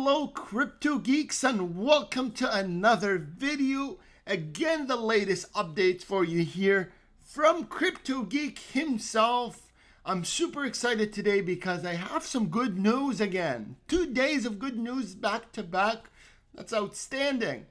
Hello crypto geeks and welcome to another video. Again, the latest updates for you here from Crypto Geek himself. I'm super excited today because I have some good news again. 2 days of good news back to back. That's outstanding.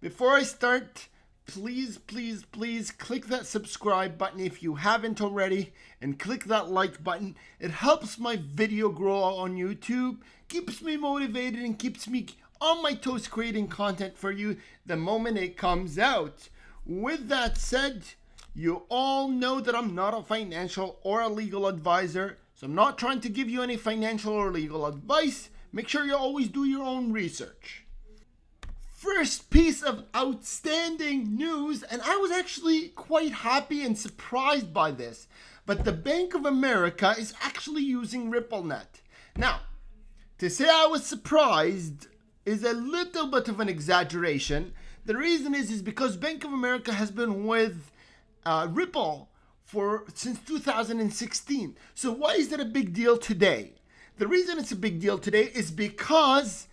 Before I start, please click that subscribe button if you haven't already and click that like button. It helps my video grow on YouTube, keeps me motivated and keeps me on my toes creating content for you the moment it comes out. With that said, you all know that I'm not a financial or a legal advisor, so I'm not trying to give you any financial or legal advice. Make sure you always do your own research. First piece of outstanding news, and I was actually quite happy and surprised by this, but the Bank of America is actually using RippleNet. Now, to say I was surprised is a little bit of an exaggeration. The reason is because Bank of America has been with Ripple since 2016. So why is that a big deal today? The reason it's a big deal today is because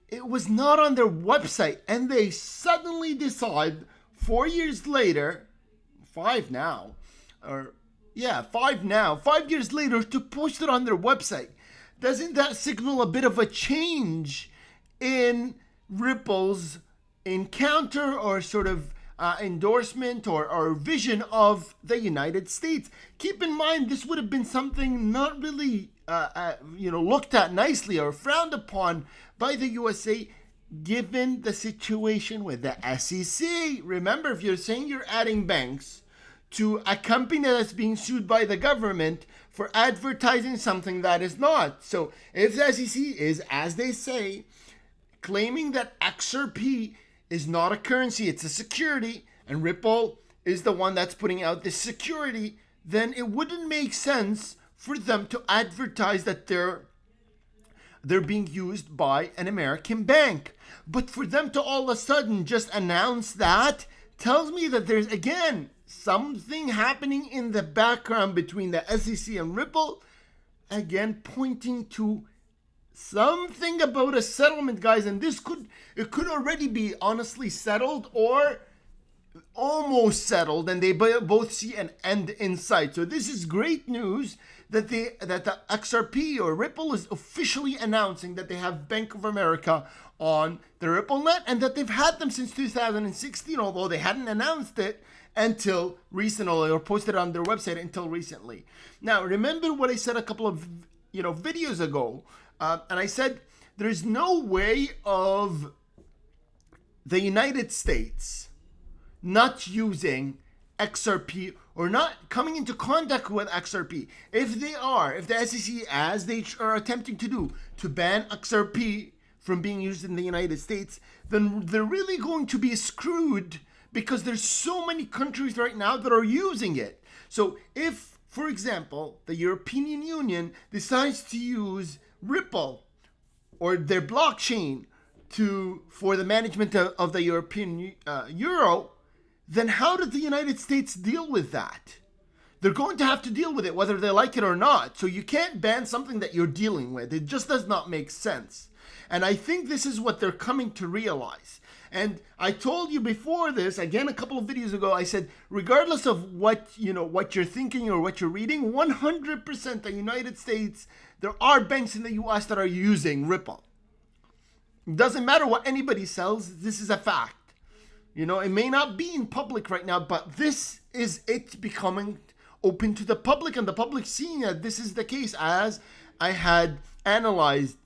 it was not on their website, and they suddenly decide 4 years later, 5 years later, to post it on their website. Doesn't that signal a bit of a change in Ripple's encounter or sort of endorsement or vision of the United States? Keep in mind, this would have been something not really looked at nicely or frowned upon by the USA, given the situation with the SEC. Remember, if you're saying you're adding banks to a company that's being sued by the government for advertising something that is not. So if the SEC is, as they say, claiming that XRP is not a currency, it's a security, and Ripple is the one that's putting out this security, then it wouldn't make sense for them to advertise that they're being used by an American bank. But for them to all of a sudden just announce that tells me that there's, again, something happening in the background between the SEC and Ripple, again pointing to something about a settlement, guys. And it could already be honestly settled or almost settled, and they both see an end in sight. So this is great news that the XRP or Ripple is officially announcing that they have Bank of America on the RippleNet, and that they've had them since 2016, although they hadn't announced it until recently or posted on their website until recently. Now, remember what I said a couple of videos ago, and I said there's no way of the United States not using XRP or not coming into contact with XRP. If the SEC, as they are attempting to do, to ban XRP from being used in the United States, then they're really going to be screwed, because there's so many countries right now that are using it. So if, for example, the European Union decides to use Ripple or their blockchain for the management of the European euro, then how did the United States deal with that? They're going to have to deal with it whether they like it or not. So you can't ban something that you're dealing with. It just does not make sense. And I think this is what they're coming to realize. And I told you before this, again, a couple of videos ago, I said, regardless of what you're thinking or what you're reading, 100% the United States, there are banks in the US that are using Ripple. It doesn't matter what anybody sells, this is a fact. It may not be in public right now, but this is it becoming open to the public, and the public seeing that this is the case, as I had analyzed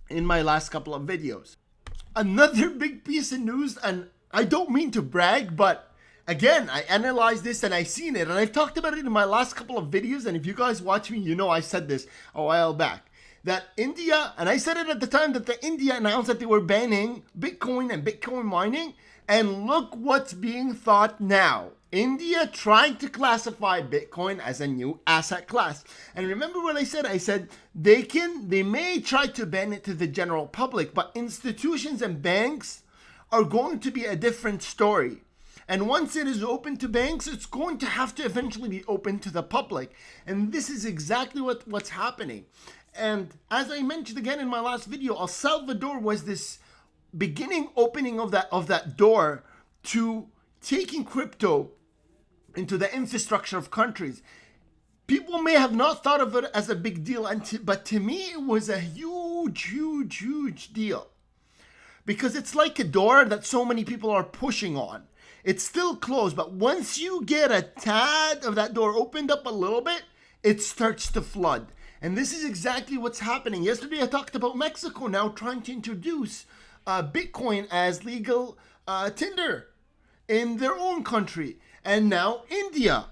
in my last couple of videos. Another big piece of news, and I don't mean to brag, but again, I analyzed this and I seen it, and I talked about it in my last couple of videos, and if you guys watch me, you know I said this a while back, that India, and I said it at the time, that India announced that they were banning Bitcoin and Bitcoin mining, and look what's being thought now. India trying to classify Bitcoin as a new asset class. And remember what I said? I said they may try to ban it to the general public, but institutions and banks are going to be a different story. And once it is open to banks, it's going to have to eventually be open to the public. And this is exactly what's happening. And as I mentioned again in my last video, El Salvador was this beginning opening of that door to taking crypto into the infrastructure of countries. People may have not thought of it as a big deal, but to me it was a huge deal. Because it's like a door that so many people are pushing on. It's still closed, but once you get a tad of that door opened up a little bit, it starts to flood. And this is exactly what's happening. Yesterday I talked about Mexico now trying to introduce Bitcoin as legal tender in their own country. And now India.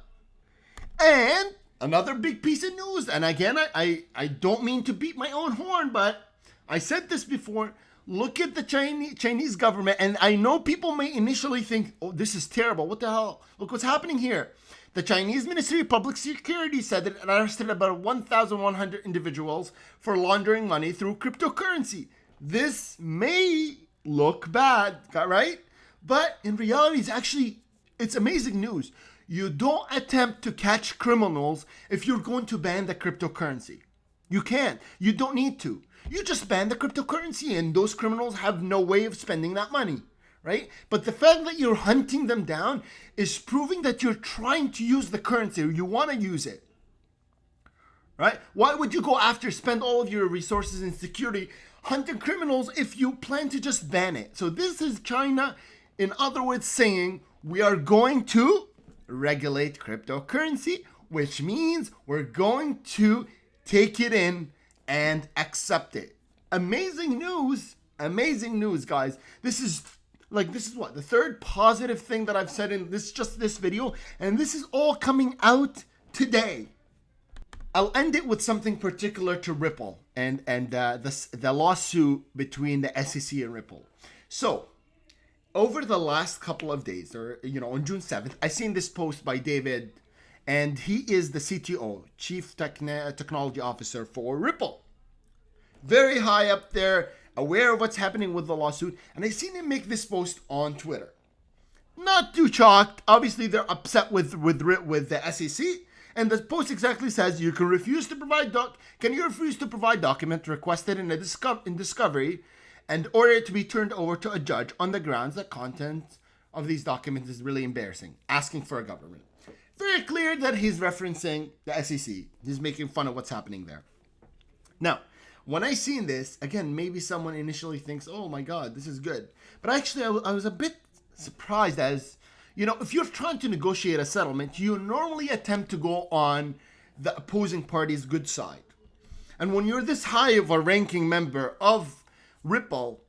And another big piece of news. And again, I don't mean to beat my own horn, but I said this before. Look at the Chinese government. And I know people may initially think, oh, this is terrible. What the hell? Look what's happening here. The Chinese Ministry of Public Security said that it arrested about 1,100 individuals for laundering money through cryptocurrency. This may look bad, right? But in reality, it's amazing news. You don't attempt to catch criminals if you're going to ban the cryptocurrency. You can't. You don't need to. You just ban the cryptocurrency and those criminals have no way of spending that money. Right? But the fact that you're hunting them down is proving that you're trying to use the currency or you want to use it. Right? Why would you go spend all of your resources in security hunting criminals if you plan to just ban it? So this is China, in other words, saying we are going to regulate cryptocurrency, which means we're going to take it in and accept it. Amazing news, guys. This is what the third positive thing that I've said in this video, and this is all coming out today. I'll end it with something particular to Ripple and the lawsuit between the SEC and Ripple. So over the last couple of days, or on June 7th, I seen this post by David, and he is the CTO, Chief Technology Officer for Ripple. Very high up there, aware of what's happening with the lawsuit, and I seen him make this post on Twitter. Not too shocked. Obviously, they're upset with the SEC, and the post exactly says you can refuse to provide documents requested in discovery, and order it to be turned over to a judge on the grounds that content of these documents is really embarrassing, asking for a government. Very clear that he's referencing the SEC. He's making fun of what's happening there. Now, when I seen this, again, maybe someone initially thinks, oh my God, this is good. But actually, I was a bit surprised as, if you're trying to negotiate a settlement, you normally attempt to go on the opposing party's good side. And when you're this high of a ranking member of Ripple,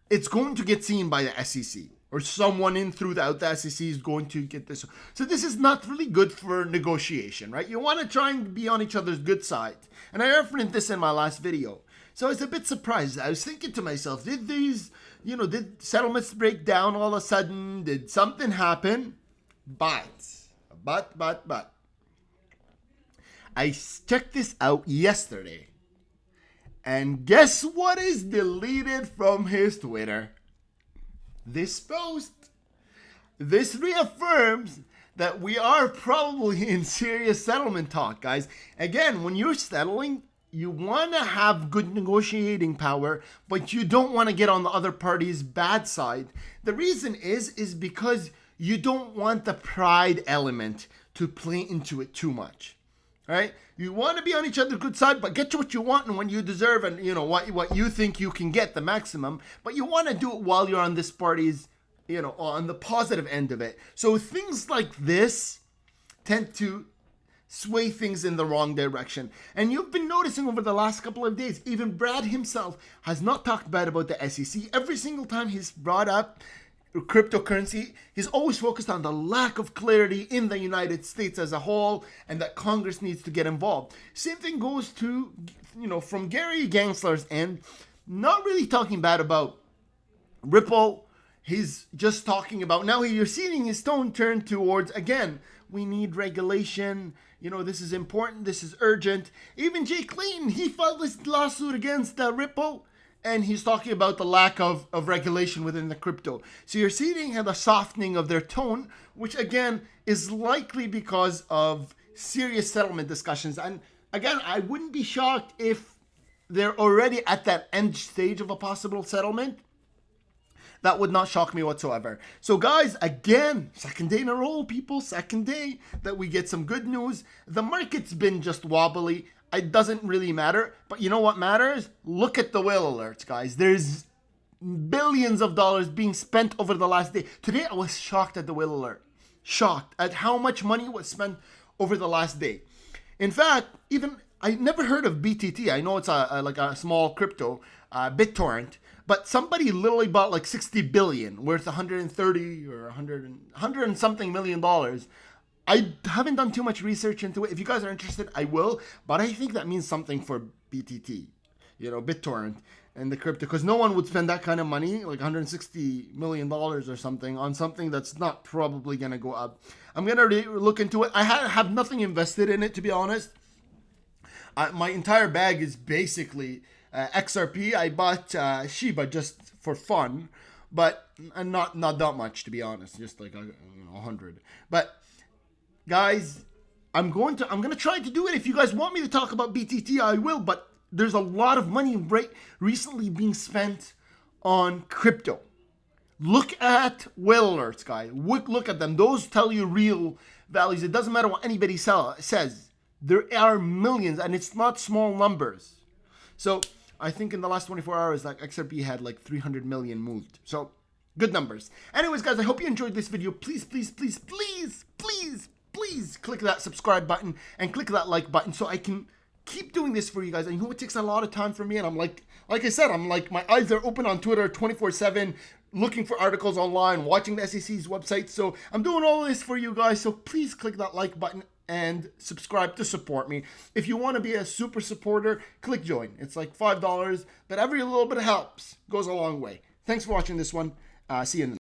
it's going to get seen by the SEC. Or someone in throughout the SEC is going to get this. So this is not really good for negotiation, right? You want to try and be on each other's good side. And I referenced this in my last video. So I was a bit surprised. I was thinking to myself, did settlements break down all of a sudden? Did something happen? But. I checked this out yesterday. And guess what is deleted from his Twitter? This post. This reaffirms that we are probably in serious settlement talk, guys. Again, when you're settling, you want to have good negotiating power, but you don't want to get on the other party's bad side. The reason is because you don't want the pride element to play into it too much. Right? You want to be on each other's good side, but get to what you want and when you deserve, and what you think you can get the maximum. But you want to do it while you're on this party's, on the positive end of it. So things like this tend to sway things in the wrong direction. And you've been noticing over the last couple of days, even Brad himself has not talked bad about the SEC. Every single time he's brought up cryptocurrency, he's always focused on the lack of clarity in the United States as a whole, and that Congress needs to get involved. Same thing goes to, from Gary Gensler's end, not really talking bad about Ripple. He's just talking about, now you're seeing his tone turn towards, again, we need regulation. This is important. This is urgent. Even Jay Clayton, he filed this lawsuit against Ripple. And he's talking about the lack of regulation within the crypto. So you're seeing the softening of their tone, which again is likely because of serious settlement discussions. And again, I wouldn't be shocked if they're already at that end stage of a possible settlement, that would not shock me whatsoever. So guys, again, second day in a row, people, second day that we get some good news. The market's been just wobbly. It doesn't really matter. But you know what matters? Look at the whale alerts, guys. There's billions of dollars being spent over the last day. Today, I was shocked at the whale alert. Shocked at how much money was spent over the last day. In fact, even I never heard of BTT. I know it's like a small crypto, BitTorrent. But somebody literally bought like 60 billion, worth 130 or 100 and something million dollars. I haven't done too much research into it. If you guys are interested, I will. But I think that means something for BTT, BitTorrent and the crypto. Because no one would spend that kind of money, like $160 million or something, on something that's not probably going to go up. I'm going to look into it. I have nothing invested in it, to be honest. My entire bag is basically XRP. I bought Shiba just for fun, but not that much, to be honest. Just like 100. But guys, I'm gonna try to do it. If you guys want me to talk about BTT, I will. But there's a lot of money recently being spent on crypto. Look at whale alerts, guys. Look at them. Those tell you real values. It doesn't matter what anybody says. There are millions, and it's not small numbers. So I think in the last 24 hours, like XRP had like 300 million moved. So good numbers. Anyways, guys, I hope you enjoyed this video. Please, please, please, please, please, please click that subscribe button and click that like button so I can keep doing this for you guys. I know it takes a lot of time for me, and I'm like I said, I'm like, my eyes are open on Twitter 24/7, looking for articles online, watching the SEC's website. So I'm doing all this for you guys. So please click that like button and subscribe to support me. If you want to be a super supporter, click join. It's like $5, but every little bit of helps goes a long way. Thanks for watching this one. See you in the